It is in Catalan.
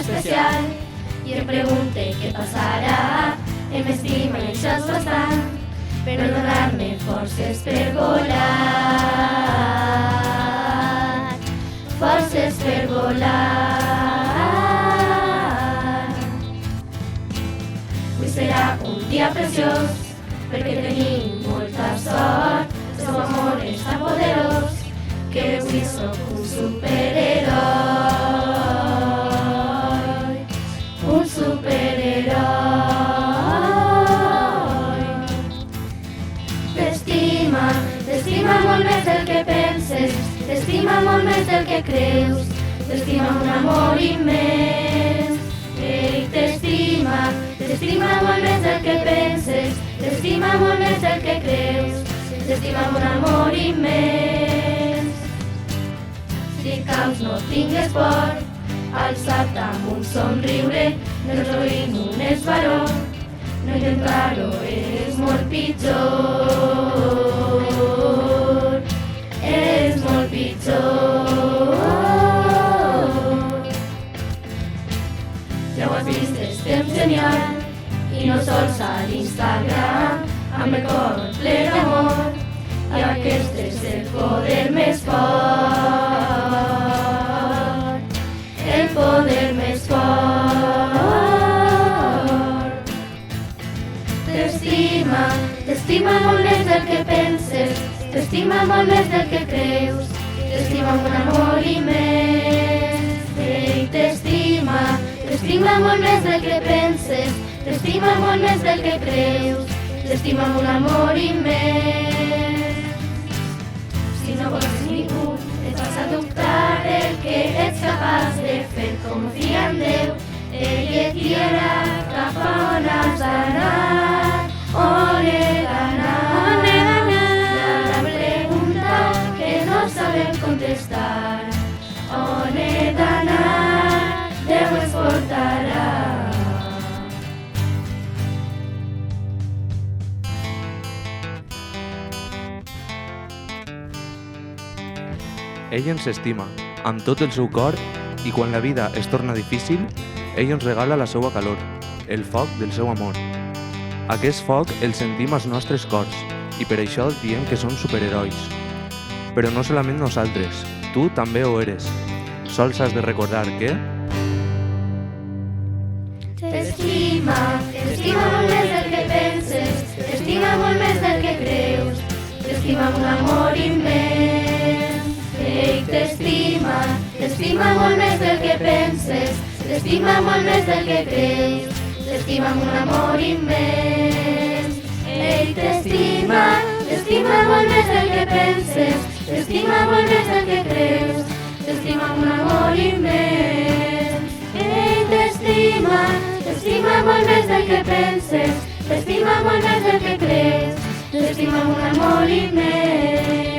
especial i em pregunte què passarà. Em estima i això és bastant per no donar-me forces per volar. Forces per volar. Avui serà un dia preciós perquè tenim molta sort. El seu amor és tan poderós que avui soc un superheroi. Un superheroi. T'estima molt més del que penses, t'estima molt més del que creus, t'estima amb un amor immens. Ell t'estima molt més del que penses, t'estima molt més del que creus, t'estima amb un amor immens. Si caus no tingues por, alçat amb un somriure, no reduint un esbaró, no intentar-ho és molt pitjor. És molt pitjor. Ja ho has vist, estem genial, i no sols a l'Instagram, amb el cor ple d'amor, i aquest és el poder més fort. El poder més fort. T'estima molt més del que penses, t'estima molt més del que creus, t'estima amb un amor immens. Ell t'estima molt més del que penses, t'estima molt més del que creus, t'estima amb un amor immens. Si no vols ningú, et vas a dubtar del que ets capaç de fer. Confia en Déu, ell et guiarà cap a on has d'anar. On he d'anar? On he d'anar? La pregunta que no sabem contestar. On he d'anar? Déu ens portarà. Ell ens estima, amb tot el seu cor, i quan la vida es torna difícil, ell ens regala la seva calor, el foc del seu amor. Aquest foc el sentim als nostres cors, i per això diem que som superherois. Però no solament nosaltres, tu també ho eres. Sols has de recordar que... T'estima molt més del que penses, t'estima molt més del que creus, t'estima amb un amor immens. Ell t'estima molt més del que penses, t'estima molt més del que creus, t'estima amb un amor immens. Ell t'estima molt més del que penses, t'estima molt més del que creus, t'estima amb un amor immens. Ell t'estima molt més del que penses, t'estima molt més del que creus, t'estima amb un amor immens.